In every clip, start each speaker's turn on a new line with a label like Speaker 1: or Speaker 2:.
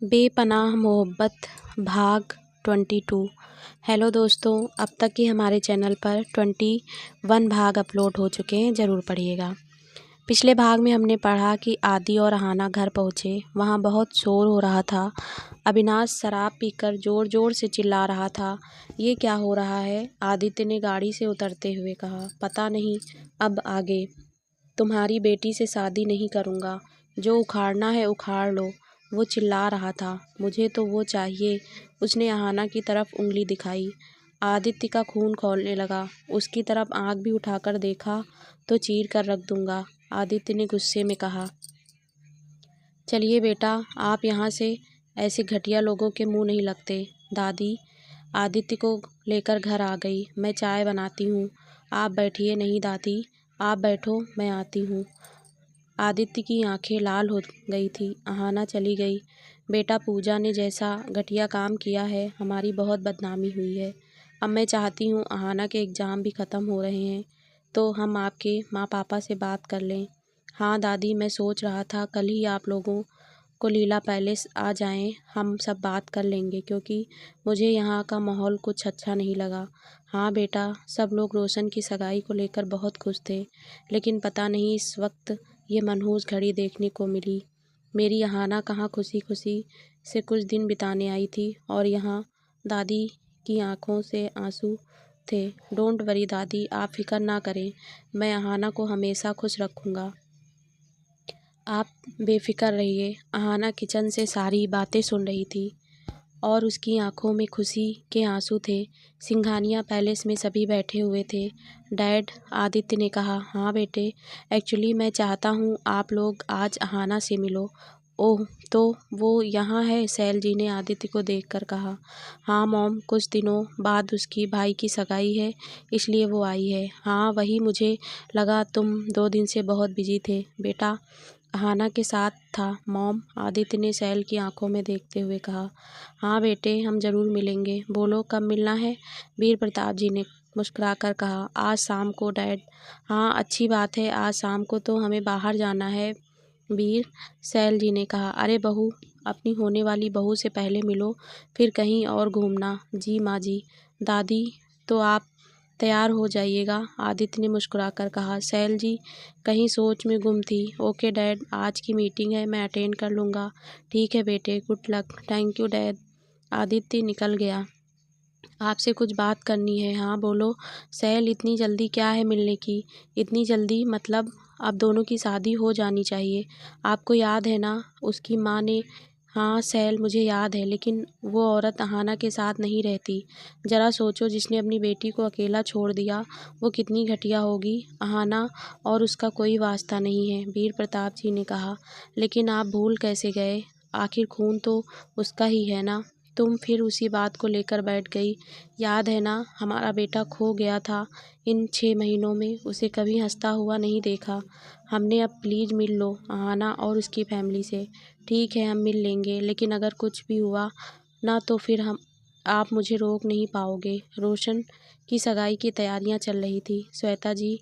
Speaker 1: बेपनाह मोहब्बत भाग 22। हेलो दोस्तों, अब तक की हमारे चैनल पर 21 भाग अपलोड हो चुके हैं, ज़रूर पढ़िएगा। पिछले भाग में हमने पढ़ा कि आदि और अहाना घर पहुँचे। वहाँ बहुत शोर हो रहा था। अविनाश शराब पीकर ज़ोर ज़ोर से चिल्ला रहा था। ये क्या हो रहा है? आदित्य ने गाड़ी से उतरते हुए कहा। पता नहीं, अब आगे तुम्हारी बेटी से शादी नहीं करूँगा। जो उखाड़ना है उखाड़ लो, वो चिल्ला रहा था। मुझे तो वो चाहिए। उसने अहाना की तरफ उंगली दिखाई। आदित्य का खून खौलने लगा। उसकी तरफ आंख भी उठाकर देखा तो चीर कर रख दूंगा, आदित्य ने गुस्से में कहा। चलिए बेटा, आप यहाँ से, ऐसे घटिया लोगों के मुंह नहीं लगते। दादी आदित्य को लेकर घर आ गई। मैं चाय बनाती हूँ, आप बैठिए। नहीं दादी, आप बैठो, मैं आती हूँ। आदित्य की आंखें लाल हो गई थी। अहाना चली गई। बेटा, पूजा ने जैसा घटिया काम किया है, हमारी बहुत बदनामी हुई है। अब मैं चाहती हूँ अहाना के एग्ज़ाम भी ख़त्म हो रहे हैं तो हम आपके माँ पापा से बात कर लें। हाँ दादी, मैं सोच रहा था कल ही आप लोगों को लीला पैलेस आ जाएं, हम सब बात कर लेंगे, क्योंकि मुझे यहाँ का माहौल कुछ अच्छा नहीं लगा। हाँ बेटा, सब लोग रोशन की सगाई को लेकर बहुत खुश थे, लेकिन पता नहीं इस वक्त ये मनहूस घड़ी देखने को मिली। मेरी अहाना कहाँ खुशी खुशी से कुछ दिन बिताने आई थी, और यहाँ दादी की आंखों से आंसू थे। डोंट वरी दादी, आप फिक्र ना करें, मैं अहाना को हमेशा खुश रखूँगा। आप बेफिक्र रहिए। अहाना किचन से सारी बातें सुन रही थी और उसकी आंखों में खुशी के आंसू थे। सिंघानिया पैलेस में सभी बैठे हुए थे। डैड, आदित्य ने कहा। हाँ बेटे, एक्चुअली मैं चाहता हूँ आप लोग आज अहाना से मिलो। ओह, तो वो यहाँ है? सैल जी ने आदित्य को देखकर कहा। हाँ मॉम, कुछ दिनों बाद उसकी भाई की सगाई है, इसलिए वो आई है। हाँ वही, मुझे लगा तुम 2 दिन से बहुत बिजी थे। बेटा अहाना के साथ था मॉम, आदित्य ने सैल की आंखों में देखते हुए कहा। हाँ बेटे, हम ज़रूर मिलेंगे। बोलो कब मिलना है? वीर प्रताप जी ने मुस्कुराकर कहा। आज शाम को डैड। हाँ अच्छी बात है, आज शाम को तो हमें बाहर जाना है वीर, सैल जी ने कहा। अरे बहू, अपनी होने वाली बहू से पहले मिलो, फिर कहीं और घूमना। जी माँ जी। दादी, तो आप तैयार हो जाइएगा, आदित्य ने मुस्कुराकर कहा। सैल जी कहीं सोच में गुम थी। ओके डैड, आज की मीटिंग है, मैं अटेंड कर लूँगा। ठीक है बेटे, good luck. Thank you dad. Aditya निकल गया। आपसे कुछ बात करनी है। हाँ बोलो सैल, इतनी जल्दी क्या है मिलने की? इतनी जल्दी मतलब अब दोनों की शादी हो जानी चाहिए। आपको याद है ना, उसकी माँ ने। हाँ सैल, मुझे याद है, लेकिन वो औरत अहाना के साथ नहीं रहती। ज़रा सोचो, जिसने अपनी बेटी को अकेला छोड़ दिया वो कितनी घटिया होगी। अहाना और उसका कोई वास्ता नहीं है, वीर प्रताप जी ने कहा। लेकिन आप भूल कैसे गए? आखिर खून तो उसका ही है ना। तुम फिर उसी बात को लेकर बैठ गई। याद है ना, हमारा बेटा खो गया था। इन 6 महीनों में उसे कभी हंसता हुआ नहीं देखा हमने। अब प्लीज़ मिल लो अहाना और उसकी फैमिली से। ठीक है, हम मिल लेंगे, लेकिन अगर कुछ भी हुआ ना तो फिर आप मुझे रोक नहीं पाओगे। रोशन की सगाई की तैयारियां चल रही थी। श्वेता जी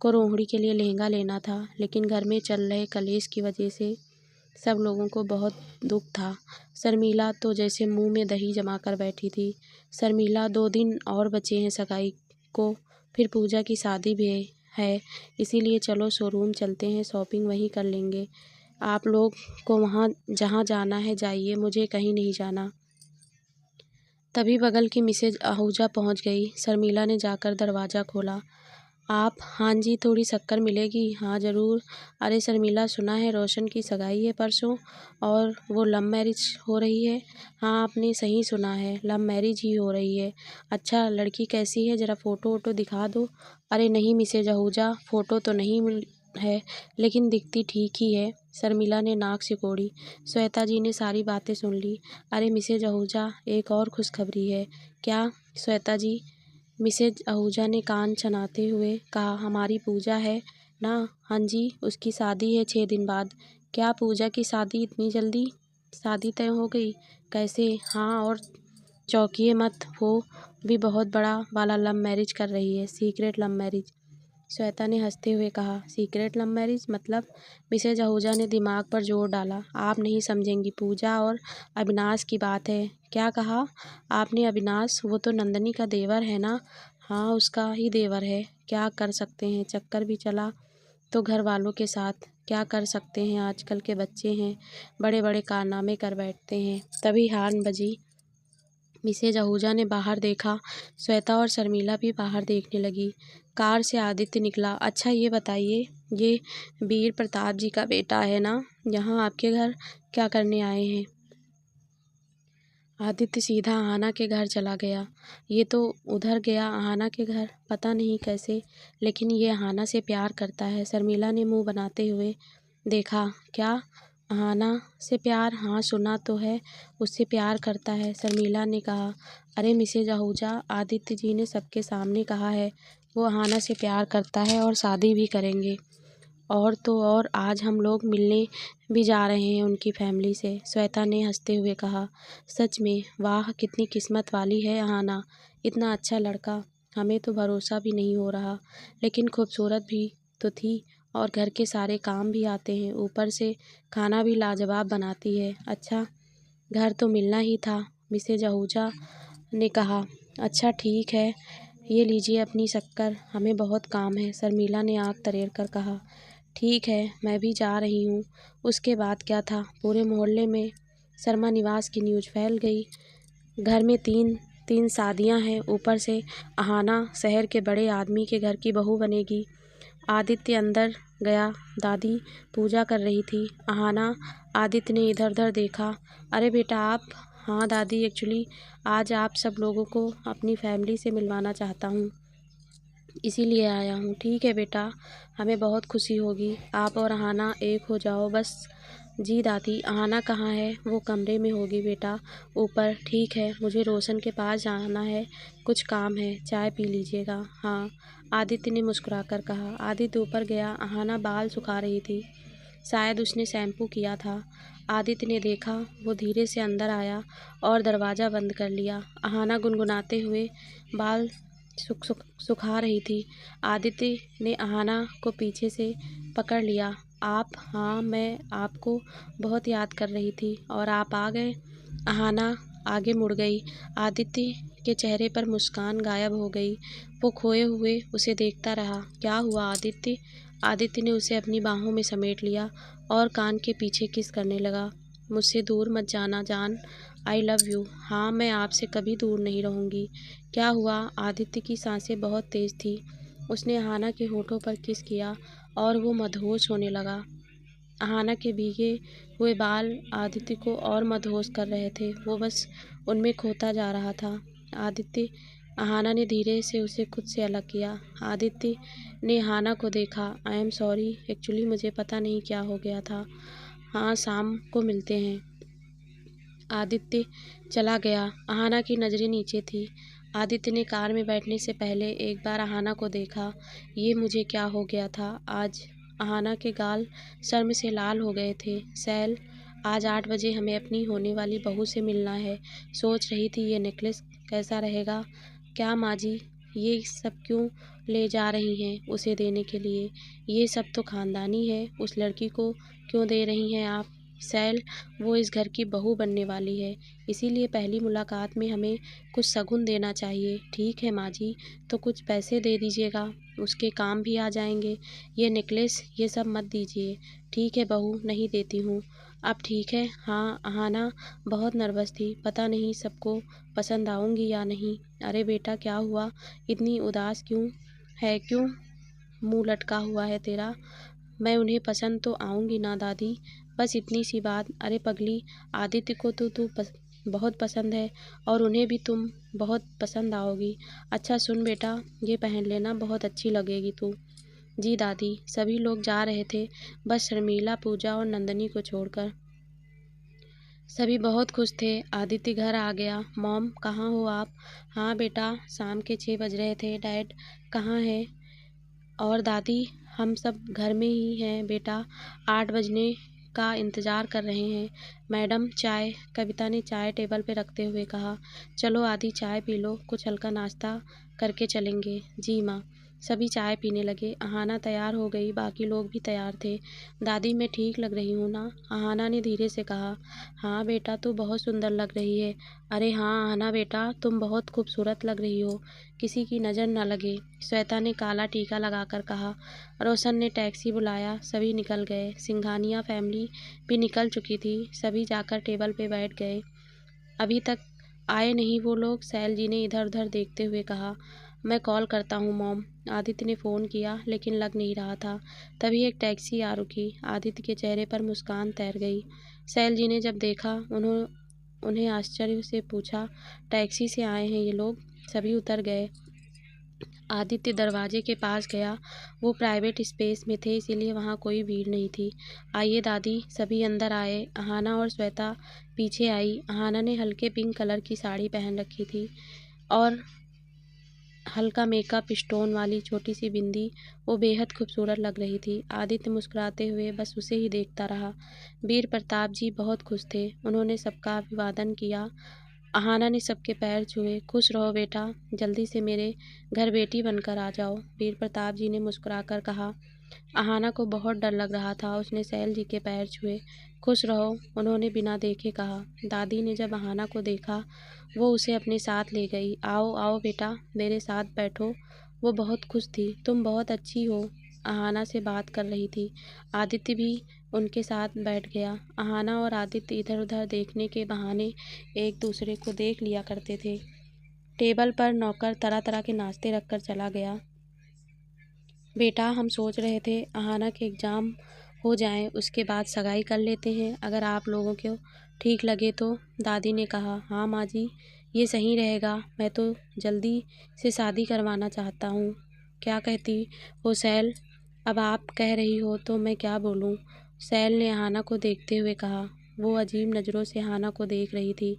Speaker 1: को रोहिणी के लिए लहंगा लेना था, लेकिन घर में चल रहे कलेश की वजह से सब लोगों को बहुत दुख था। शर्मिला तो जैसे मुंह में दही जमा कर बैठी थी। शर्मिला, 2 दिन और बचे हैं सगाई को, फिर पूजा की शादी भी है, इसीलिए चलो शोरूम चलते हैं, शॉपिंग वहीं कर लेंगे। आप लोग को वहाँ जहाँ जाना है जाइए, मुझे कहीं नहीं जाना। तभी बगल की मिसेज आहूजा पहुँच गई। शर्मिला ने जाकर दरवाज़ा खोला। आप? हाँ जी, थोड़ी शक्कर मिलेगी? हाँ ज़रूर। अरे शर्मिला, सुना है रोशन की सगाई है परसों, और वो लव मैरिज हो रही है। हाँ आपने सही सुना है, लव मैरिज ही हो रही है। अच्छा, लड़की कैसी है? ज़रा फ़ोटो वोटो दिखा दो। अरे नहीं मिसेज आहूजा, फ़ोटो तो नहीं मिल है, लेकिन दिखती ठीक ही है। शर्मिला ने नाक सिकोड़ी। श्वेता जी ने सारी बातें सुन ली। अरे मिसेज आहूजा, एक और खुशखबरी है। क्या? श्वेता जी, मिसेज आहूजा ने कान छनाते हुए कहा। हमारी पूजा है ना? हाँ जी, उसकी शादी है 6 दिन बाद। क्या पूजा की शादी? इतनी जल्दी शादी तय हो गई? कैसे? हाँ, और चौंकिए मत, वो भी बहुत बड़ा वाला लव मैरिज कर रही है, सीक्रेट लव मैरिज। श्वेता ने हंसते हुए कहा। सीक्रेट लव मैरिज मतलब? मिसेज आहूजा ने दिमाग पर जोर डाला। आप नहीं समझेंगी, पूजा और अविनाश की बात है। क्या कहा आपने? अविनाश? वो तो नंदनी का देवर है ना? हाँ, उसका ही देवर है। क्या कर सकते हैं, चक्कर भी चला तो घर वालों के साथ। क्या कर सकते हैं, आजकल के बच्चे हैं, बड़े बड़े कारनामे कर बैठते हैं। तभी हॉर्न बजी। मिसेज आहूजा ने बाहर देखा। श्वेता और शर्मिला भी बाहर देखने लगी। कार से आदित्य निकला। अच्छा ये बताइए, ये वीर प्रताप जी का बेटा है ना? यहाँ आपके घर क्या करने आए हैं? आदित्य सीधा आहाना के घर चला गया। ये तो उधर गया आहाना के घर, पता नहीं कैसे, लेकिन ये आहाना से प्यार करता है। शर्मिला ने मुंह बनाते हुए देखा। क्या आहाना से प्यार? हाँ, सुना तो है, उससे प्यार करता है, शर्मिला ने कहा। अरे मिसेज आहूजा, आदित्य जी ने सबके सामने कहा है वो आहाना से प्यार करता है और शादी भी करेंगे। और तो और आज हम लोग मिलने भी जा रहे हैं उनकी फैमिली से, श्वेता ने हंसते हुए कहा। सच में? वाह, कितनी किस्मत वाली है आहाना, इतना अच्छा लड़का। हमें तो भरोसा भी नहीं हो रहा, लेकिन खूबसूरत भी तो थी और घर के सारे काम भी आते हैं, ऊपर से खाना भी लाजवाब बनाती है। अच्छा, घर तो मिलना ही था, मिसेज आहूजा ने कहा। अच्छा ठीक है, ये लीजिए अपनी शक्कर, हमें बहुत काम है, शर्मिला ने आँख तरेर कर कहा। ठीक है, मैं भी जा रही हूँ। उसके बाद क्या था? पूरे मोहल्ले में शर्मा निवास की न्यूज़ फैल गई। घर में तीन तीन शादियां हैं, ऊपर से आहाना शहर के बड़े आदमी के घर की बहू बनेगी। आदित्य अंदर गया। दादी पूजा कर रही थी। आहाना आदित्य ने इधर उधर देखा। अरे बेटा आप? हाँ दादी, एक्चुअली आज आप सब लोगों को अपनी फैमिली से मिलवाना चाहता हूँ, इसीलिए आया हूँ। ठीक है बेटा, हमें बहुत खुशी होगी, आप और आहाना एक हो जाओ बस। जी दादी, आहाना कहाँ है? वो कमरे में होगी बेटा, ऊपर। ठीक है, मुझे रोशन के पास जाना है, कुछ काम है, चाय पी लीजिएगा। हाँ, आदित्य ने मुस्कुराकर कहा। आदित्य ऊपर गया। आहाना बाल सुखा रही थी, शायद उसने शैम्पू किया था। आदित्य ने देखा, वो धीरे से अंदर आया और दरवाज़ा बंद कर लिया। आहाना गुनगुनाते हुए बाल सुखा रही थी। आदित्य ने आहाना को पीछे से पकड़ लिया। आप? हाँ, मैं आपको बहुत याद कर रही थी और आप आ गए। आहाना आगे मुड़ गई। आदित्य के चेहरे पर मुस्कान गायब हो गई। वो खोए हुए उसे देखता रहा। क्या हुआ आदित्य? आदित्य ने उसे अपनी बाहों में समेट लिया और कान के पीछे किस करने लगा। मुझसे दूर मत जाना जान, आई लव यू। हाँ, मैं आपसे कभी दूर नहीं रहूँगी। क्या हुआ? आदित्य की सांसें बहुत तेज थी। उसने आहाना के होठों पर किस किया और वो मदहोश होने लगा। आहाना के भीगे हुए बाल आदित्य को और मदहोश कर रहे थे, वो बस उनमें खोता जा रहा था। आदित्य, आहाना ने धीरे से उसे खुद से अलग किया। आदित्य ने आहाना को देखा। आई एम सॉरी, एक्चुअली मुझे पता नहीं क्या हो गया था। हाँ, शाम को मिलते हैं। आदित्य चला गया। आहाना की नज़रें नीचे थी। आदित्य ने कार में बैठने से पहले एक बार आहाना को देखा। ये मुझे क्या हो गया था आज? आहाना के गाल शर्म से लाल हो गए थे। सैल, आज 8 बजे हमें अपनी होने वाली बहू से मिलना है। सोच रही थी ये नेकलेस कैसा रहेगा। क्या माँ जी, ये सब क्यों ले जा रही हैं उसे देने के लिए? ये सब तो खानदानी है, उस लड़की को क्यों दे रही हैं आप? सैल, वो इस घर की बहू बनने वाली है, इसीलिए पहली मुलाकात में हमें कुछ शगुन देना चाहिए। ठीक है माँ जी, तो कुछ पैसे दे दीजिएगा, उसके काम भी आ जाएंगे। ये नेकलेस ये सब मत दीजिए। ठीक है बहू, नहीं देती हूँ। अब ठीक है। हाँ, आहाना बहुत नर्वस थी, पता नहीं सबको पसंद आऊँगी या नहीं। अरे बेटा क्या हुआ, इतनी उदास क्यों है? क्यों मुंह लटका हुआ है तेरा? मैं उन्हें पसंद तो आऊँगी ना दादी, बस इतनी सी बात। अरे पगली, आदित्य को तो तू बहुत पसंद है और उन्हें भी तुम बहुत पसंद आओगी। अच्छा सुन बेटा, ये पहन लेना, बहुत अच्छी लगेगी तू। जी दादी। सभी लोग जा रहे थे, बस शर्मिला, पूजा और नंदनी को छोड़कर। सभी बहुत खुश थे। आदित्य घर आ गया। मॉम, कहाँ हो आप? हाँ बेटा, शाम के 6 बज रहे थे। डैड कहाँ है? और दादी, हम सब घर में ही हैं बेटा, 8 बजने का इंतज़ार कर रहे हैं। मैडम चाय, कविता ने चाय टेबल पे रखते हुए कहा। चलो आदि, चाय पी लो, कुछ हल्का नाश्ता करके चलेंगे। जी माँ। सभी चाय पीने लगे। अहाना तैयार हो गई, बाकी लोग भी तैयार थे। दादी, मैं ठीक लग रही हूँ ना? अहाना ने धीरे से कहा। हाँ बेटा, तू बहुत सुंदर लग रही है। अरे हाँ अहाना बेटा, तुम बहुत खूबसूरत लग रही हो, किसी की नज़र न लगे, श्वेता ने काला टीका लगाकर कहा। रोशन ने टैक्सी बुलाया, सभी निकल गए। सिंघानिया फैमिली भी निकल चुकी थी। सभी जाकर टेबल पे बैठ गए। अभी तक आए नहीं वो लोग? सैल जी ने इधर उधर देखते हुए कहा। मैं कॉल करता हूँ मॉम। आदित्य ने फ़ोन किया लेकिन लग नहीं रहा था। तभी एक टैक्सी आ रुकी। आदित्य के चेहरे पर मुस्कान तैर गई। सैल जी ने जब देखा उन्हें आश्चर्य से पूछा, टैक्सी से आए हैं ये लोग? सभी उतर गए। आदित्य दरवाजे के पास गया। वो प्राइवेट स्पेस में थे इसीलिए वहाँ कोई भीड़ नहीं थी। आइए दादी, सभी अंदर आए। अहाना और श्वेता पीछे आई। अहाना ने हल्के पिंक कलर की साड़ी पहन रखी थी और हल्का मेकअप, स्टोन वाली छोटी सी बिंदी। वो बेहद खूबसूरत लग रही थी। आदित्य मुस्कुराते हुए बस उसे ही देखता रहा। वीर प्रताप जी बहुत खुश थे। उन्होंने सबका अभिवादन किया। अहाना ने सबके पैर छुए। खुश रहो बेटा, जल्दी से मेरे घर बेटी बनकर आ जाओ, वीर प्रताप जी ने मुस्कुराकर कहा। अहाना को बहुत डर लग रहा था। उसने सैल जी के पैर छुए। खुश रहो, उन्होंने बिना देखे कहा। दादी ने जब अहाना को देखा वो उसे अपने साथ ले गई। आओ आओ बेटा, मेरे साथ बैठो। वो बहुत खुश थी। तुम बहुत अच्छी हो, अहाना से बात कर रही थी। आदित्य भी उनके साथ बैठ गया। अहाना और आदित्य इधर उधर देखने के बहाने एक दूसरे को देख लिया करते थे। टेबल पर नौकर तरह तरह के नाश्ते रखकर चला गया। बेटा, हम सोच रहे थे अहाना के एग्ज़ाम हो जाएं, उसके बाद सगाई कर लेते हैं, अगर आप लोगों को ठीक लगे तो, दादी ने कहा। हाँ माँ जी, ये सही रहेगा। मैं तो जल्दी से शादी करवाना चाहता हूँ। क्या कहती हो सैल? अब आप कह रही हो तो मैं क्या बोलूँ? सैल ने अहाना को देखते हुए कहा। वो अजीब नज़रों से अहाना को देख रही थी।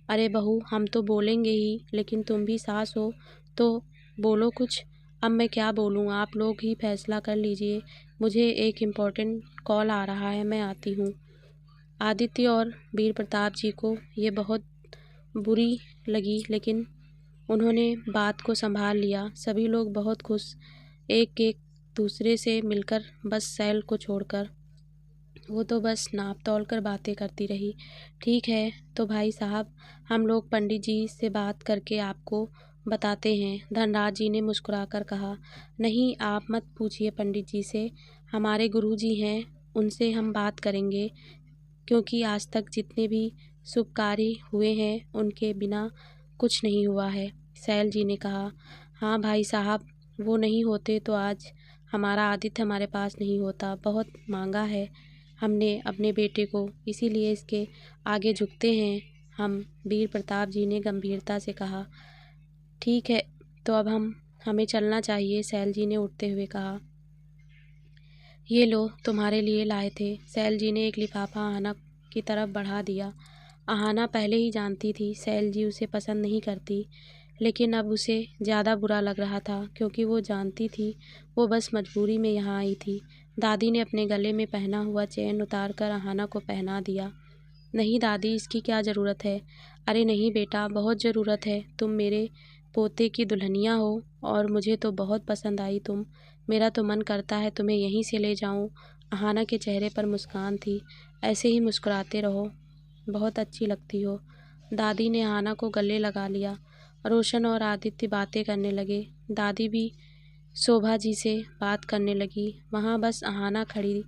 Speaker 1: अरे बहू, हम तो बोलेंगे ही, लेकिन तुम भी सास हो तो बोलो कुछ। अब मैं क्या बोलूँ, आप लोग ही फैसला कर लीजिए। मुझे एक इम्पोर्टेंट कॉल आ रहा है, मैं आती हूँ। आदित्य और वीर प्रताप जी को ये बहुत बुरी लगी लेकिन उन्होंने बात को संभाल लिया। सभी लोग बहुत खुश, एक एक दूसरे से मिलकर, बस सैल को छोड़कर। वो तो बस नाप तोल कर बातें करती रही। ठीक है तो भाई साहब, हम लोग पंडित जी से बात करके आपको बताते हैं, धनराज जी ने मुस्कुराकर कहा। नहीं, आप मत पूछिए पंडित जी से, हमारे गुरुजी हैं, उनसे हम बात करेंगे, क्योंकि आज तक जितने भी शुभ कार्य हुए हैं उनके बिना कुछ नहीं हुआ है, सैल जी ने कहा। हाँ भाई साहब, वो नहीं होते तो आज हमारा आदित्य हमारे पास नहीं होता। बहुत मांगा है हमने अपने बेटे को, इसीलिए इसके आगे झुकते हैं हम, वीर प्रताप जी ने गंभीरता से कहा। ठीक है तो अब हमें चलना चाहिए, सैल जी ने उठते हुए कहा। ये लो, तुम्हारे लिए लाए थे। सैल जी ने एक लिफाफा अहाना की तरफ बढ़ा दिया। अहाना पहले ही जानती थी सैल जी उसे पसंद नहीं करती, लेकिन अब उसे ज़्यादा बुरा लग रहा था क्योंकि वो जानती थी वो बस मजबूरी में यहाँ आई थी। दादी ने अपने गले में पहना हुआ चेन उतार कर अहाना को पहना दिया। नहीं दादी, इसकी क्या ज़रूरत है? अरे नहीं बेटा, बहुत ज़रूरत है। तुम मेरे पोते की दुल्हनिया हो और मुझे तो बहुत पसंद आई तुम। मेरा तो मन करता है तुम्हें यहीं से ले जाऊं। अहाना के चेहरे पर मुस्कान थी। ऐसे ही मुस्कुराते रहो, बहुत अच्छी लगती हो। दादी ने अहाना को गले लगा लिया। रोशन और आदित्य बातें करने लगे। दादी भी शोभा जी से बात करने लगी। वहाँ बस अहाना खड़ी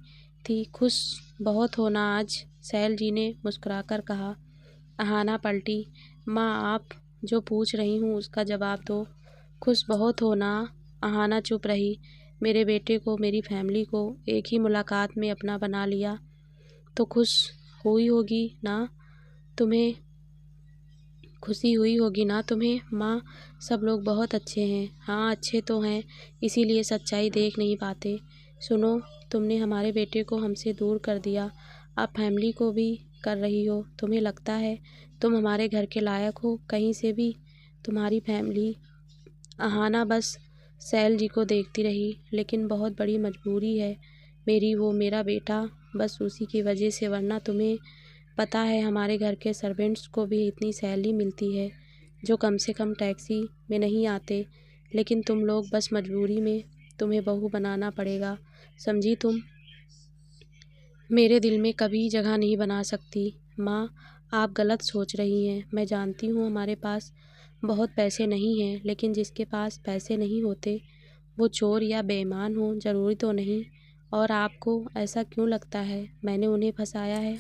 Speaker 1: थी। खुश बहुत हो ना आज, सैल जी ने मुस्कुराकर कहा। अहाना पलटी। माँ, आप जो पूछ रही हूँ उसका जवाब दो। खुश बहुत हो ना? अहाना चुप रही। मेरे बेटे को, मेरी फैमिली को एक ही मुलाकात में अपना बना लिया तो खुश हुई होगी ना? तुम्हें खुशी हुई होगी ना तुम्हें? माँ, सब लोग बहुत अच्छे हैं। हाँ अच्छे तो हैं, इसीलिए सच्चाई देख नहीं पाते। सुनो, तुमने हमारे बेटे को हमसे दूर कर दिया, अब फैमिली को भी कर रही हो। तुम्हें लगता है तुम हमारे घर के लायक हो कहीं से भी? तुम्हारी फैमिली। अहाना बस सैल जी को देखती रही। लेकिन बहुत बड़ी मजबूरी है मेरी, वो मेरा बेटा, बस उसी की वजह से, वरना तुम्हें पता है हमारे घर के सर्वेंट्स को भी इतनी सैलरी मिलती है जो कम से कम टैक्सी में नहीं आते। लेकिन तुम लोग बस मजबूरी में तुम्हें बहू बनाना पड़ेगा, समझी तुम? मेरे दिल में कभी जगह नहीं बना सकती। माँ, आप गलत सोच रही हैं। मैं जानती हूँ हमारे पास बहुत पैसे नहीं हैं, लेकिन जिसके पास पैसे नहीं होते वो चोर या बेईमान हो ज़रूरी तो नहीं। और आपको ऐसा क्यों लगता है मैंने उन्हें फंसाया है?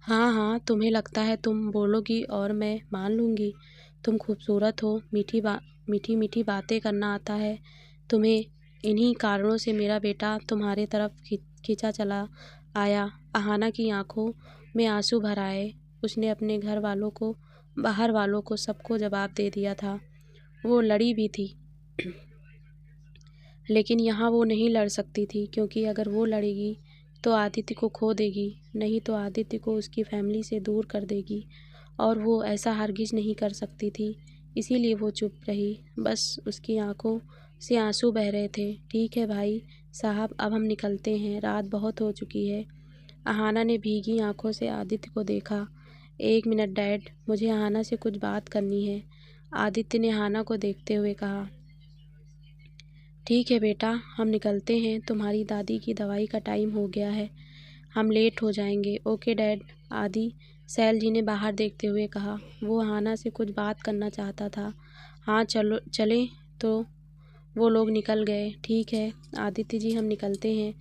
Speaker 1: हाँ हाँ, तुम्हें लगता है, तुम बोलोगी और मैं मान लूँगी। तुम खूबसूरत हो, मीठी मीठी बातें करना आता है तुम्हें। इन्हीं कारणों से मेरा बेटा तुम्हारे तरफ खींचा चला आया। अहाना की आंखों में आंसू भर आए। उसने अपने घर वालों को, बाहर वालों को, सबको जवाब दे दिया था। वो लड़ी भी थी, लेकिन यहाँ वो नहीं लड़ सकती थी, क्योंकि अगर वो लड़ेगी तो आदित्य को खो देगी, नहीं तो आदित्य को उसकी फैमिली से दूर कर देगी, और वो ऐसा हरगिज़ नहीं कर सकती थी। इसीलिए वो चुप रही, बस उसकी आंखों से आंसू बह रहे थे। ठीक है भाई साहब, अब हम निकलते हैं, रात बहुत हो चुकी है। अहाना ने भीगी आंखों से आदित्य को देखा। 1 मिनट डैड, मुझे अहाना से कुछ बात करनी है, आदित्य ने अहाना को देखते हुए कहा। ठीक है बेटा, हम निकलते हैं, तुम्हारी दादी की दवाई का टाइम हो गया है, हम लेट हो जाएंगे। ओके डैड, आदि सैल जी ने बाहर देखते हुए कहा। वो अहाना से कुछ बात करना चाहता था। हाँ चलो चलें। तो वो लोग निकल गए। ठीक है आदित्य जी, हम निकलते हैं।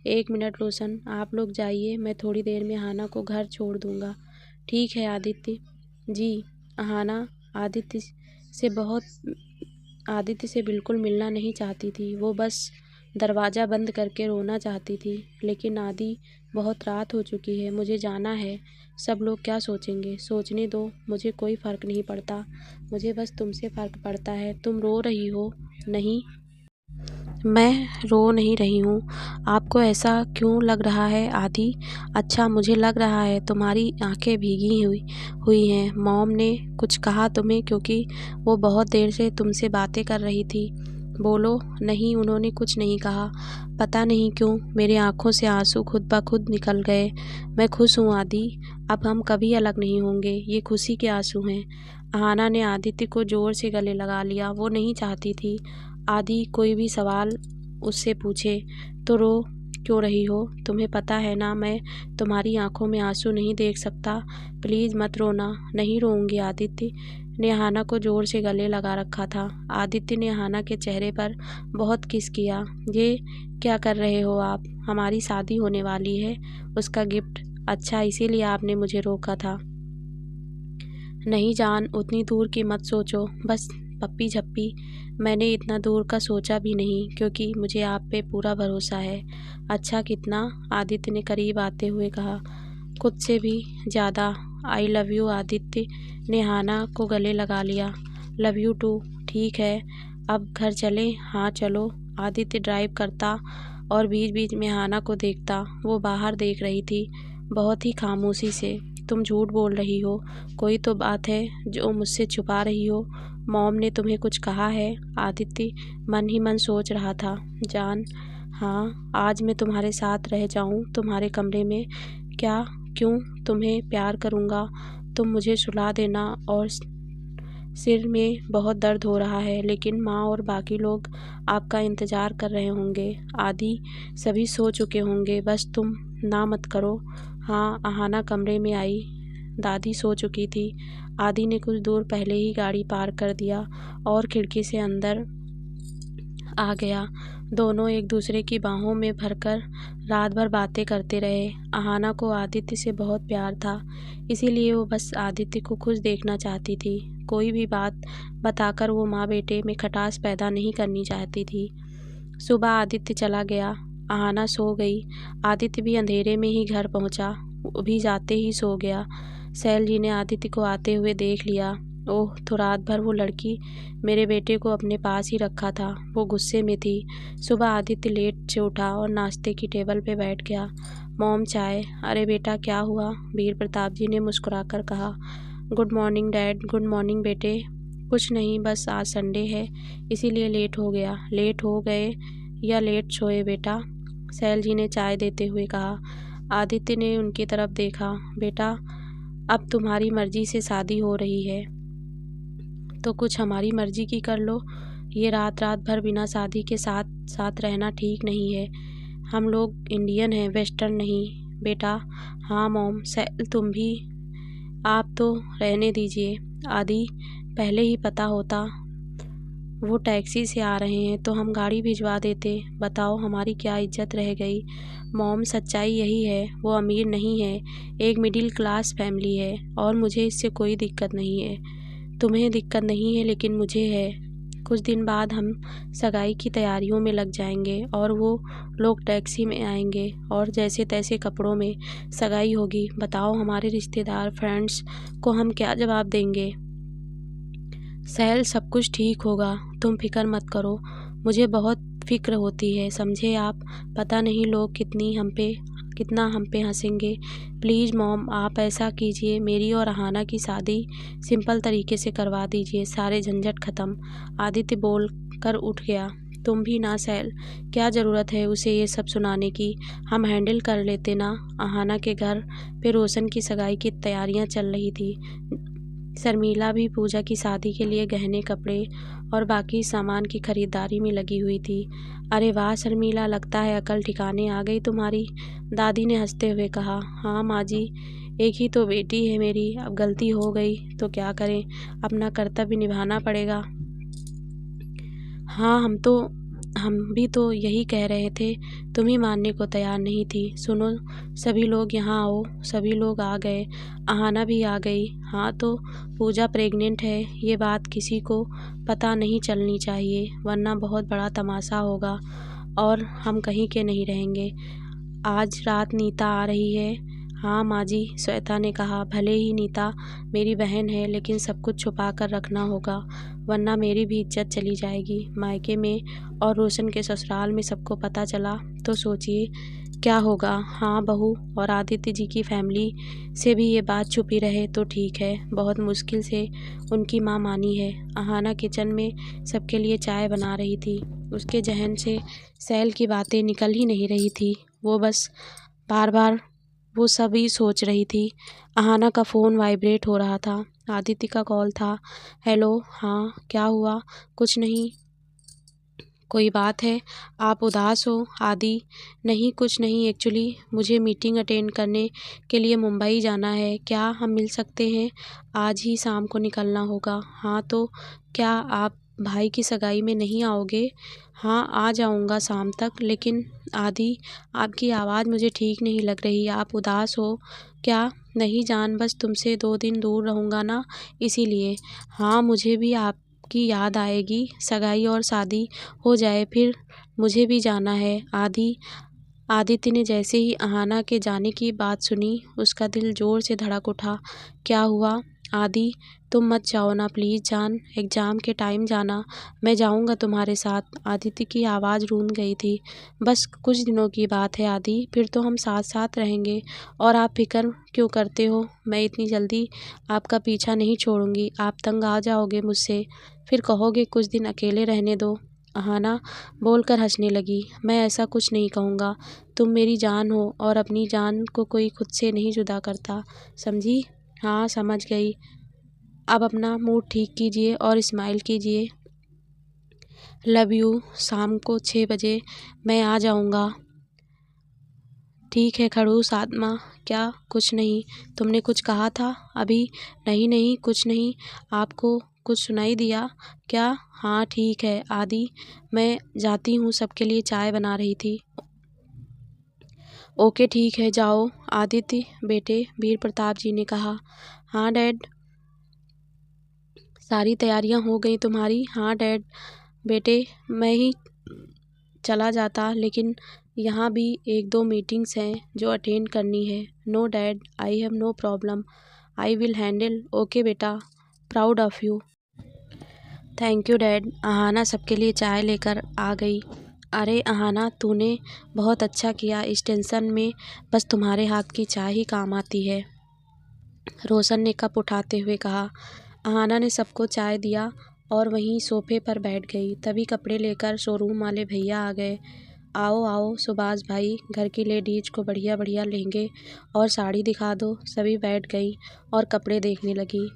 Speaker 1: 1 मिनट रोशन, आप लोग जाइए, मैं थोड़ी देर में अहाना को घर छोड़ दूँगा। ठीक है आदित्य जी। अहाना आदित्य से बिल्कुल मिलना नहीं चाहती थी। वो बस दरवाज़ा बंद करके रोना चाहती थी। लेकिन आदि, बहुत रात हो चुकी है, मुझे जाना है। सब लोग क्या सोचेंगे? सोचने दो, मुझे कोई फ़र्क नहीं पड़ता। मुझे बस तुमसे फ़र्क पड़ता है। तुम रो रही हो? नहीं, मैं रो नहीं रही हूँ। आपको ऐसा क्यों लग रहा है आदि? अच्छा, मुझे लग रहा है तुम्हारी आंखें भीगी हुई हैं। मॉम ने कुछ कहा तुम्हें? क्योंकि वो बहुत देर से तुमसे बातें कर रही थी। बोलो। नहीं, उन्होंने कुछ नहीं कहा। पता नहीं क्यों मेरी आंखों से आंसू खुद ब खुद निकल गए। मैं खुश हूँ आदि, अब हम कभी अलग नहीं होंगे। ये खुशी के आंसू हैं। अहाना ने आदित्य को ज़ोर से गले लगा लिया। वो नहीं चाहती थी आदि कोई भी सवाल उससे पूछे। तो रो क्यों रही हो? तुम्हें पता है ना, मैं तुम्हारी आंखों में आंसू नहीं देख सकता। प्लीज़ मत रोना। नहीं रोऊंगी। आदित्य ने अहाना को ज़ोर से गले लगा रखा था। आदित्य ने अहाना के चेहरे पर बहुत किस किया। ये क्या कर रहे हो आप? हमारी शादी होने वाली है, उसका गिफ्ट। अच्छा, इसीलिए आपने मुझे रोका था। नहीं जान, उतनी दूर की मत सोचो। बस पप्पी झप्पी, मैंने इतना दूर का सोचा भी नहीं, क्योंकि मुझे आप पे पूरा भरोसा है। अच्छा, कितना? आदित्य ने करीब आते हुए कहा। खुद से भी ज़्यादा। I love you. आदित्य ने अहाना को गले लगा लिया। Love you too. ठीक है, अब घर चलें? हाँ चलो। आदित्य ड्राइव करता और बीच बीच में अहाना को देखता। वो बाहर देख रही थी, बहुत ही खामोशी से। तुम झूठ बोल रही हो, कोई तो बात है जो मुझसे छुपा रही हो। मॉम ने तुम्हें कुछ कहा है? आदित्य मन ही मन सोच रहा था। जान, हाँ, आज मैं तुम्हारे साथ रह जाऊँ तुम्हारे कमरे में? क्या? क्यों? तुम्हें प्यार करूँगा। तुम मुझे सुला देना। और सिर में बहुत दर्द हो रहा है, लेकिन माँ और बाकी लोग आपका इंतज़ार कर रहे होंगे। आदि सभी सो चुके होंगे, बस तुम ना मत करो। हाँ, अहाना कमरे में आई। दादी सो चुकी थी। आदि ने कुछ दूर पहले ही गाड़ी पार्क कर दिया और खिड़की से अंदर आ गया। दोनों एक दूसरे की बाहों में भरकर रात भर बातें करते रहे। अहाना को आदित्य से बहुत प्यार था, इसीलिए वो बस आदित्य को खुश देखना चाहती थी। कोई भी बात बताकर वो माँ बेटे में खटास पैदा नहीं करनी चाहती थी। सुबह आदित्य चला गया, अहाना सो गई। आदित्य भी अंधेरे में ही घर पहुँचा, वो भी जाते ही सो गया। सैल जी ने आदित्य को आते हुए देख लिया। ओह, तो रात भर वो लड़की मेरे बेटे को अपने पास ही रखा था। वो गुस्से में थी। सुबह आदित्य लेट से उठा और नाश्ते की टेबल पे बैठ गया। मॉम, चाय। अरे बेटा, क्या हुआ? वीर प्रताप जी ने मुस्कुराकर कहा। Good morning dad. Good morning बेटे। कुछ नहीं, बस आज संडे है, इसीलिए लेट हो गया। लेट हो गए या लेट सोए बेटा? सैल जी ने चाय देते हुए कहा। आदित्य ने उनकी तरफ देखा। बेटा, अब तुम्हारी मर्जी से शादी हो रही है तो कुछ हमारी मर्जी की कर लो। ये रात रात भर बिना शादी के साथ साथ रहना ठीक नहीं है। हम लोग इंडियन हैं, वेस्टर्न नहीं बेटा। हाँ मॉम, तुम भी। आप तो रहने दीजिए। आदि, पहले ही पता होता वो टैक्सी से आ रहे हैं तो हम गाड़ी भिजवा देते। बताओ हमारी क्या इज्जत रह गई। मॉम, सच्चाई यही है, वो अमीर नहीं है, एक मिडिल क्लास फैमिली है और मुझे इससे कोई दिक्कत नहीं है। तुम्हें दिक्कत नहीं है लेकिन मुझे है। कुछ दिन बाद हम सगाई की तैयारियों में लग जाएंगे और वो लोग टैक्सी में आएंगे और जैसे तैसे कपड़ों में सगाई होगी। बताओ हमारे रिश्तेदार फ्रेंड्स को हम क्या जवाब देंगे। सहल, सब कुछ ठीक होगा, तुम फिक्र मत करो। मुझे बहुत फिक्र होती है, समझे आप। पता नहीं लोग कितना हम पे हंसेंगे। प्लीज़ मॉम, आप ऐसा कीजिए, मेरी और अहाना की शादी सिंपल तरीके से करवा दीजिए, सारे झंझट ख़त्म। आदित्य बोल कर उठ गया। तुम भी ना सहल, क्या ज़रूरत है उसे ये सब सुनाने की, हम हैंडल कर लेते ना। अहाना के घर पे रोशन की सगाई की तैयारियां चल रही थी। शर्मिला भी पूजा की शादी के लिए गहने, कपड़े और बाकी सामान की खरीदारी में लगी हुई थी। अरे वाह शर्मिला, लगता है अकल ठिकाने आ गई तुम्हारी, दादी ने हंसते हुए कहा। हाँ माँ जी, एक ही तो बेटी है मेरी, अब गलती हो गई तो क्या करें, अपना कर्तव्य निभाना पड़ेगा। हाँ, हम भी तो यही कह रहे थे, तुम ही मानने को तैयार नहीं थी। सुनो सभी लोग यहाँ आओ। सभी लोग आ गए, अहाना भी आ गई। हाँ तो पूजा प्रेग्नेंट है, ये बात किसी को पता नहीं चलनी चाहिए वरना बहुत बड़ा तमाशा होगा और हम कहीं के नहीं रहेंगे। आज रात नीता आ रही है। हाँ माँ जी, श्वेता ने कहा। भले ही नीता मेरी बहन है लेकिन सब कुछ छुपा कर रखना होगा वरना मेरी भी इज्जत चली जाएगी। मायके में और रोशन के ससुराल में सबको पता चला तो सोचिए क्या होगा। हाँ बहू, और आदित्य जी की फैमिली से भी ये बात छुपी रहे तो ठीक है। बहुत मुश्किल से उनकी माँ मानी है। अहाना किचन में सबके लिए चाय बना रही थी। उसके जहन से सैल की बातें निकल ही नहीं रही थी। वो बस बार बार वो सभी सोच रही थी। अहाना का फ़ोन वाइब्रेट हो रहा था। आदित्य का कॉल था। हेलो, हाँ क्या हुआ। कुछ नहीं, कोई बात है, आप उदास हो। आदि, नहीं कुछ नहीं, एक्चुअली मुझे मीटिंग अटेंड करने के लिए मुंबई जाना है। क्या हम मिल सकते हैं। आज ही शाम को निकलना होगा। हाँ तो क्या आप भाई की सगाई में नहीं आओगे। हाँ आ जाऊँगा शाम तक, लेकिन आदि आपकी आवाज़ मुझे ठीक नहीं लग रही, आप उदास हो क्या। नहीं जान, बस तुमसे 2 दिन दूर रहूँगा ना, इसीलिए। हाँ मुझे भी आपकी याद आएगी, सगाई और शादी हो जाए फिर मुझे भी जाना है। आदित्य ने जैसे ही अहाना के जाने की बात सुनी उसका दिल जोर से धड़क उठा। क्या हुआ। आदि, तुम मत जाओ ना प्लीज़ जान, एग्ज़ाम के टाइम जाना, मैं जाऊंगा तुम्हारे साथ। आदित्य की आवाज़ गूंज गई थी। बस कुछ दिनों की बात है आदि, फिर तो हम साथ साथ रहेंगे और आप फिक्र क्यों करते हो। मैं इतनी जल्दी आपका पीछा नहीं छोड़ूंगी, आप तंग आ जाओगे मुझसे, फिर कहोगे कुछ दिन अकेले रहने दो। अहाना बोलकर हंसने लगी। मैं ऐसा कुछ नहीं कहूँगा, तुम मेरी जान हो और अपनी जान को कोई खुद से नहीं जुदा करता, समझी। हाँ समझ गई। अब अपना मूड ठीक कीजिए और स्माइल कीजिए। Love you. शाम को 6 बजे मैं आ जाऊँगा। ठीक है खड़ूस आत्मा। क्या। कुछ नहीं, तुमने कुछ कहा था अभी। नहीं नहीं कुछ नहीं, आपको कुछ सुनाई दिया क्या। हाँ ठीक है आदि, मैं जाती हूँ, सबके लिए चाय बना रही थी। ओके ठीक है जाओ। आदित्य बेटे, वीर प्रताप जी ने कहा। हाँ डैड। सारी तैयारियां हो गई तुम्हारी। हाँ डैड। बेटे मैं ही चला जाता लेकिन यहाँ भी 1-2 मीटिंग्स हैं जो अटेंड करनी है। No dad, I have no problem, I will handle. Okay बेटा, proud of you. Thank you dad. Ahana सबके लिए चाय लेकर आ गई। अरे अहाना, तूने बहुत अच्छा किया, इस टेंशन में बस तुम्हारे हाथ की चाय ही काम आती है, रोशन ने कप उठाते हुए कहा। अहाना ने सबको चाय दिया और वहीं सोफे पर बैठ गई। तभी कपड़े लेकर शोरूम वाले भैया आ गए। आओ आओ सुभाष भाई, घर की लेडीज को बढ़िया बढ़िया लहंगे और साड़ी दिखा दो। सभी बैठ गई और कपड़े देखने लगी।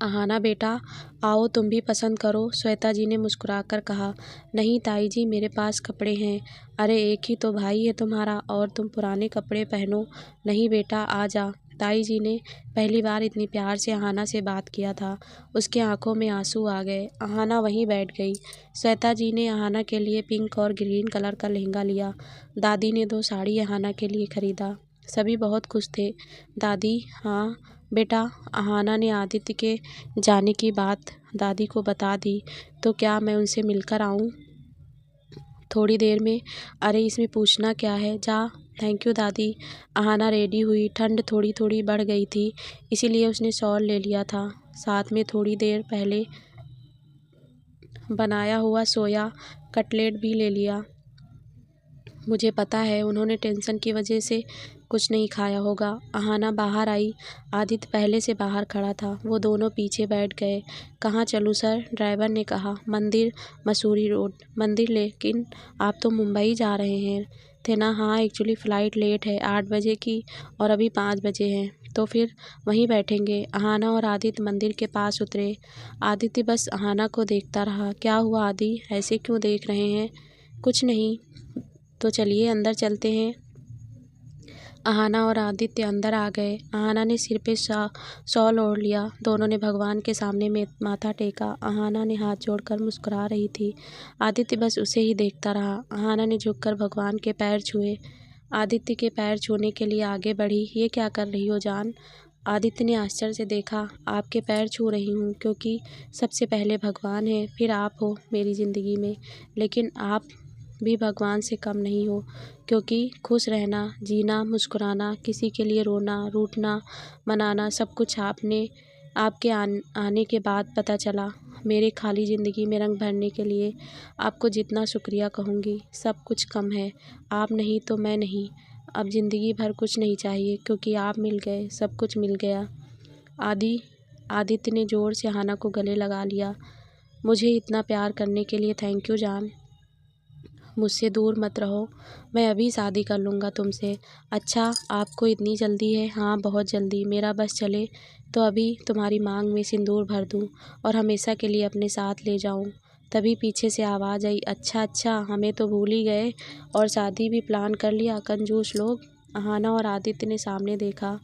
Speaker 1: अहाना बेटा आओ तुम भी पसंद करो, श्वेता जी ने मुस्कुराकर कहा। नहीं ताई जी, मेरे पास कपड़े हैं। अरे एक ही तो भाई है तुम्हारा और तुम पुराने कपड़े पहनो। नहीं बेटा आ जा। ताई जी ने पहली बार इतनी प्यार से अहाना से बात किया था। उसके आंखों में आंसू आ गए। अहाना वहीं बैठ गई। श्वेता जी ने अहाना के लिए पिंक और ग्रीन कलर का लहंगा लिया। दादी ने 2 साड़ी अहाना के लिए खरीदा। सभी बहुत खुश थे। दादी हाँ बेटा, अहाना ने आदित्य के जाने की बात दादी को बता दी। तो क्या मैं उनसे मिलकर आऊँ थोड़ी देर में? अरे इसमें पूछना क्या है, जा। थैंक यू दादी। अहाना रेडी हुई। ठंड थोड़ी थोड़ी बढ़ गई थी, इसीलिए उसने शॉल ले लिया था। साथ में थोड़ी देर पहले बनाया हुआ सोया कटलेट भी ले लिया। मुझे पता है उन्होंने टेंशन की वजह से कुछ नहीं खाया होगा। अहाना बाहर आई। आदित्य पहले से बाहर खड़ा था। वो दोनों पीछे बैठ गए। कहाँ चलूँ सर? ड्राइवर ने कहा। मंदिर, मसूरी रोड। मंदिर? लेकिन आप तो मुंबई जा रहे हैं थे ना? हाँ एक्चुअली फ़्लाइट लेट है 8 बजे की और अभी 5 बजे हैं, तो फिर वहीं बैठेंगे। अहाना और आदित्य मंदिर के पास उतरे। आदित्य बस अहाना को देखता रहा। क्या हुआ आदि, ऐसे क्यों देख रहे हैं? कुछ नहीं, तो चलिए अंदर चलते हैं। अहाना और आदित्य अंदर आ गए। अहाना ने सिर पे शॉल ओढ़ लिया। दोनों ने भगवान के सामने में माथा टेका। अहाना ने हाथ जोड़कर मुस्कुरा रही थी। आदित्य बस उसे ही देखता रहा। अहाना ने झुककर भगवान के पैर छुए। आदित्य के पैर छूने के लिए आगे बढ़ी। ये क्या कर रही हो जान? आदित्य ने आश्चर्य से देखा। आपके पैर छू रही हूँ क्योंकि सबसे पहले भगवान है, फिर आप हो मेरी ज़िंदगी में। लेकिन आप भी भगवान से कम नहीं हो, क्योंकि खुश रहना, जीना, मुस्कुराना, किसी के लिए रोना, रूठना, मनाना, सब कुछ आपके आने के बाद पता चला। मेरे खाली ज़िंदगी में रंग भरने के लिए आपको जितना शुक्रिया कहूँगी, सब कुछ कम है। आप नहीं तो मैं नहीं। अब ज़िंदगी भर कुछ नहीं चाहिए, क्योंकि आप मिल गए, सब कुछ मिल गया। आदित्य ने ज़ोर से अहाना को गले लगा लिया। मुझे इतना प्यार करने के लिए थैंक यू जान। मुझसे दूर मत रहो, मैं अभी शादी कर लूँगा तुमसे। अच्छा आपको इतनी जल्दी है? हाँ बहुत जल्दी। मेरा बस चले तो अभी तुम्हारी मांग में सिंदूर भर दूँ और हमेशा के लिए अपने साथ ले जाऊँ। तभी पीछे से आवाज़ आई, अच्छा अच्छा, हमें तो भूल ही गए और शादी भी प्लान कर लिया, कंजूस लोग। अहाना और आदित्य ने सामने देखा।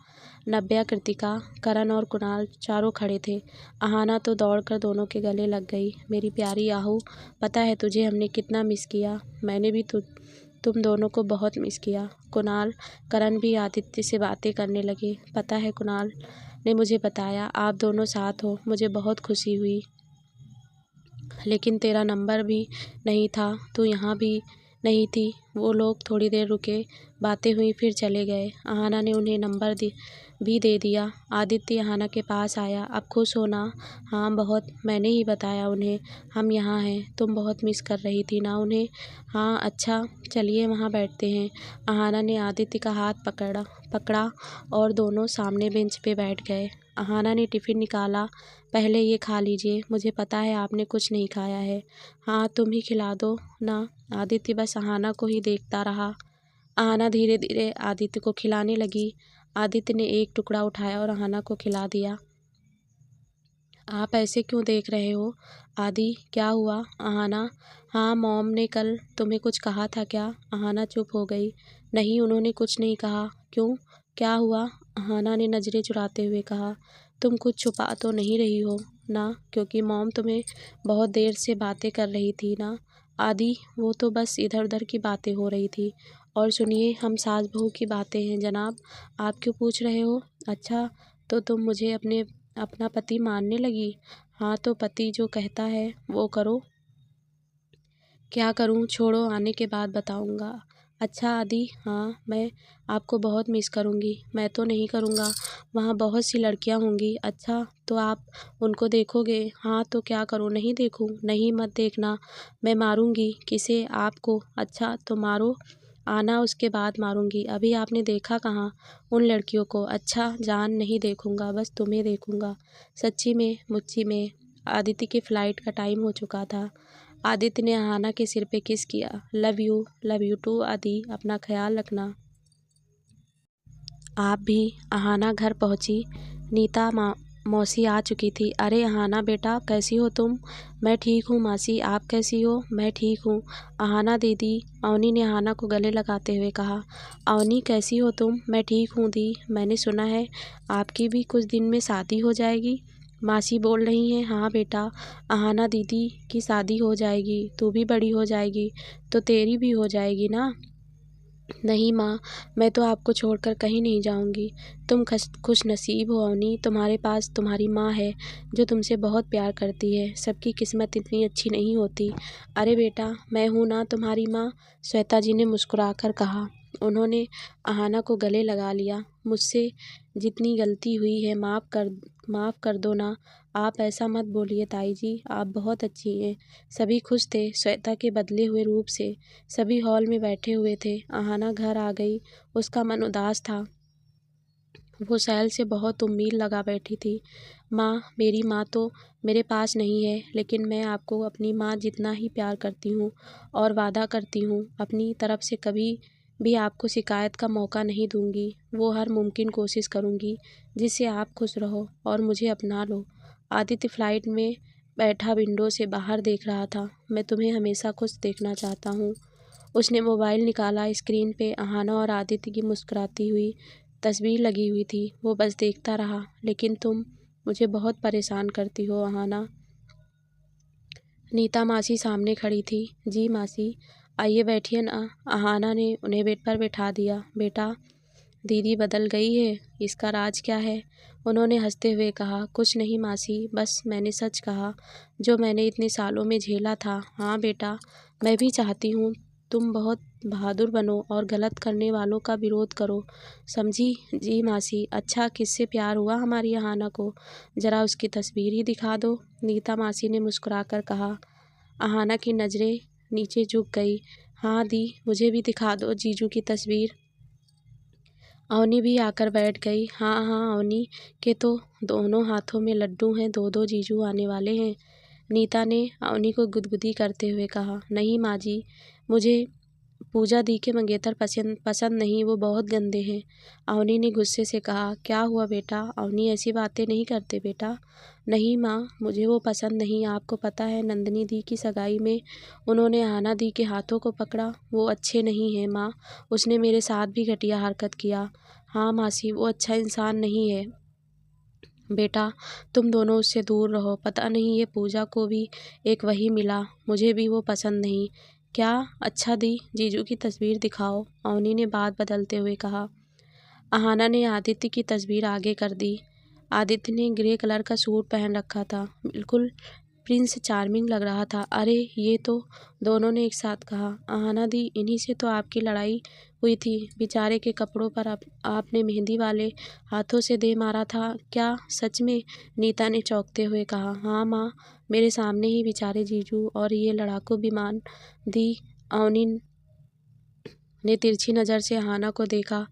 Speaker 1: नव्या, कृतिका, करण और कुणाल चारों खड़े थे। अहाना तो दौड़कर दोनों के गले लग गई। मेरी प्यारी आहू, पता है तुझे हमने कितना मिस किया। मैंने भी तुम दोनों को बहुत मिस किया। कुणाल, करण भी आदित्य से बातें करने लगे। पता है कुणाल ने मुझे बताया आप दोनों साथ हो, मुझे बहुत खुशी हुई। लेकिन तेरा नंबर भी नहीं था, तू यहाँ भी नहीं थी। वो लोग थोड़ी देर रुके, बातें हुई, फिर चले गए। अहाना ने उन्हें नंबर भी दे दिया। आदित्य अहाना के पास आया। अब खुश हो ना? हाँ बहुत, मैंने ही बताया उन्हें हम यहाँ हैं। तुम बहुत मिस कर रही थी ना उन्हें? हाँ अच्छा चलिए वहाँ बैठते हैं। अहाना ने आदित्य का हाथ पकड़ा और दोनों सामने बेंच पे बैठ गए। अहाना ने टिफ़िन निकाला। पहले ये खा लीजिए, मुझे पता है आपने कुछ नहीं खाया है। हाँ तुम ही खिला दो ना। आदित्य बस अहाना को ही देखता रहा। अहाना धीरे धीरे आदित्य को खिलाने लगी। आदित्य ने एक टुकड़ा उठाया और अहाना को खिला दिया। आप ऐसे क्यों देख रहे हो आदि, क्या हुआ? अहाना, हाँ मॉम ने कल तुम्हें कुछ कहा था क्या? अहाना चुप हो गई। नहीं उन्होंने कुछ नहीं कहा। क्यों, क्या हुआ? अहाना ने नज़रें चुराते हुए कहा। तुम कुछ छुपा तो नहीं रही हो ना? क्योंकि मॉम तुम्हें बहुत देर से बातें कर रही थी ना? आदि, वो तो बस इधर उधर की बातें हो रही थी। और सुनिए, हम सास बहू की बातें हैं जनाब, आप क्यों पूछ रहे हो? अच्छा तो तुम मुझे अपना पति मानने लगी? हाँ तो पति जो कहता है वो करो। क्या करूँ? छोड़ो, आने के बाद बताऊँगा। अच्छा आदि, हाँ मैं आपको बहुत मिस करूँगी। मैं तो नहीं करूँगा, वहाँ बहुत सी लड़कियाँ होंगी। अच्छा तो आप उनको देखोगे? हाँ तो क्या करूँ, नहीं देखूँ? नहीं मत देखना, मैं मारूँगी। किसे? आपको? अच्छा तो मारो, आना उसके बाद मारूँगी। अभी आपने देखा कहाँ उन लड़कियों को? अच्छा जान नहीं देखूँगा, बस तुम्हें देखूँगा। सच्ची में मुच्ची में। आदित्य की फ़्लाइट का टाइम हो चुका था। आदित्य ने अहाना के सिर पे किस किया। लव यू टू आदि, अपना ख्याल रखना। आप भी। अहाना घर पहुंची। नीता मौसी आ चुकी थी। अरे अहाना बेटा, कैसी हो तुम? मैं ठीक हूँ मासी, आप कैसी हो? मैं ठीक हूँ। अहाना दीदी, अवनी ने अहाना को गले लगाते हुए कहा। अवनी कैसी हो तुम? मैं ठीक हूँ दी। मैंने सुना है आपकी भी कुछ दिन में शादी हो जाएगी। मासी बोल रही हैं। हाँ बेटा, अहाना दीदी की शादी हो जाएगी, तू भी बड़ी हो जाएगी तो तेरी भी हो जाएगी ना। नहीं माँ, मैं तो आपको छोड़कर कहीं नहीं जाऊंगी। तुम खुश नसीब हो अवनी, तुम्हारे पास तुम्हारी माँ है जो तुमसे बहुत प्यार करती है। सबकी किस्मत इतनी अच्छी नहीं होती। अरे बेटा, मैं हूँ ना तुम्हारी माँ, श्वेता जी ने मुस्कुराकर कहा। उन्होंने अहाना को गले लगा लिया। मुझसे जितनी गलती हुई है माफ़ कर दो ना। आप ऐसा मत बोलिए ताई जी, आप बहुत अच्छी हैं। सभी खुश थे श्वेता के बदले हुए रूप से। सभी हॉल में बैठे हुए थे। अहाना घर आ गई। उसका मन उदास था। वो सैल से बहुत उम्मीद लगा बैठी थी। माँ, मेरी माँ तो मेरे पास नहीं है, लेकिन मैं आपको अपनी माँ जितना ही प्यार करती हूँ और वादा करती हूँ अपनी तरफ से कभी भी आपको शिकायत का मौका नहीं दूंगी। वो हर मुमकिन कोशिश करूँगी जिससे आप खुश रहो और मुझे अपना लो। आदित्य फ्लाइट में बैठा विंडो से बाहर देख रहा था। मैं तुम्हें हमेशा खुश देखना चाहता हूँ। उसने मोबाइल निकाला। स्क्रीन पे अहाना और आदित्य की मुस्कुराती हुई तस्वीर लगी हुई थी। वो बस देखता रहा। लेकिन तुम मुझे बहुत परेशान करती हो अहाना। नीता मासी सामने खड़ी थी। जी मासी, आइए बैठिए ना। अहाना ने उन्हें बेड पर बैठा दिया। बेटा, दीदी बदल गई है, इसका राज क्या है? उन्होंने हंसते हुए कहा। कुछ नहीं मासी, बस मैंने सच कहा जो मैंने इतने सालों में झेला था। हाँ बेटा, मैं भी चाहती हूँ तुम बहुत बहादुर बनो और गलत करने वालों का विरोध करो, समझी? जी मासी। अच्छा, किससे प्यार हुआ हमारी अहाना को? ज़रा उसकी तस्वीर ही दिखा दो, नीता मासी ने मुस्कुराकर कहा। अहाना की नज़रें नीचे झुक गई। हाँ दी, मुझे भी दिखा दो जीजू की तस्वीर। अवनी भी आकर बैठ गई। हाँ हाँ, अवनी के तो दोनों हाथों में लड्डू हैं, दो दो जीजू आने वाले हैं। नीता ने अवनी को गुदगुदी करते हुए कहा। नहीं माँ जी, मुझे पूजा दी के मंगेतर पसंद नहीं, वो बहुत गंदे हैं। अवनी ने गुस्से से कहा। क्या हुआ बेटा? अवनी ऐसी बातें नहीं करते बेटा। नहीं माँ, मुझे वो पसंद नहीं। आपको पता है नंदिनी दी की सगाई में उन्होंने आना दी के हाथों को पकड़ा, वो अच्छे नहीं हैं माँ। उसने मेरे साथ भी घटिया हरकत किया। हाँ मासी, वो अच्छा इंसान नहीं है बेटा, तुम दोनों उससे दूर रहो। पता नहीं ये पूजा को भी एक वही मिला, मुझे भी वो पसंद नहीं। क्या? अच्छा दी, जीजू की तस्वीर दिखाओ, अवनी ने बात बदलते हुए कहा। अहाना ने आदित्य की तस्वीर आगे कर दी। आदित्य ने ग्रे कलर का सूट पहन रखा था, बिल्कुल प्रिंस चार्मिंग लग रहा था। अरे ये तो, दोनों ने एक साथ कहा। अहाना दी, इन्हीं से तो आपकी लड़ाई हुई थी। बेचारे के कपड़ों पर आपने मेहंदी वाले हाथों से दे मारा था क्या? सच में? नीता ने चौंकते हुए कहा। हाँ माँ, मेरे सामने ही बेचारे जीजू और ये लड़ाकू विमान। दी, अवनी ने तिरछी नज़र से अहाना को देखा।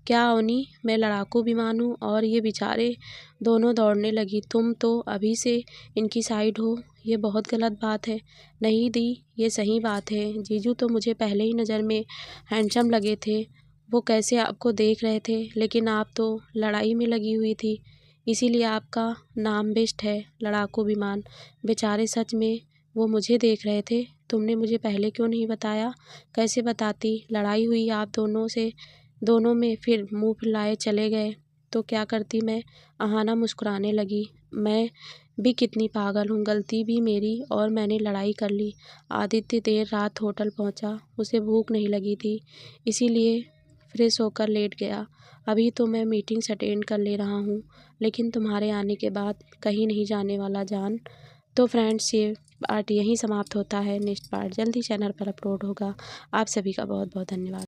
Speaker 1: क्या अवनी, मैं लड़ाकू विमान हूँ और ये बेचारे? दोनों दौड़ने लगी। तुम तो अभी से इनकी साइड हो, ये बहुत गलत बात है। नहीं दी, ये सही बात है। जीजू तो मुझे पहले ही नज़र में हैंडसम लगे थे। वो कैसे आपको देख रहे थे, लेकिन आप तो लड़ाई में लगी हुई थी, इसीलिए आपका नाम बेस्ट है, लड़ाकू विमान। बेचारे, सच में वो मुझे देख रहे थे? तुमने मुझे पहले क्यों नहीं बताया? कैसे बताती? लड़ाई हुई आप दोनों से, दोनों में, फिर मुंह फुलाए चले गए तो क्या करती मैं? अहाना मुस्कुराने लगी। मैं भी कितनी पागल हूँ, गलती भी मेरी और मैंने लड़ाई कर ली। आदित्य देर रात होटल पहुँचा, उसे भूख नहीं लगी थी, इसीलिए फ्रेश होकर लेट गया। अभी तो मैं मीटिंग्स अटेंड कर ले रहा हूँ, लेकिन तुम्हारे आने के बाद कहीं नहीं जाने वाला जान। तो फ्रेंड्स, ये पार्ट यहीं समाप्त होता है। नेक्स्ट पार्ट जल्दी चैनल पर अपलोड होगा। आप सभी का बहुत बहुत धन्यवाद।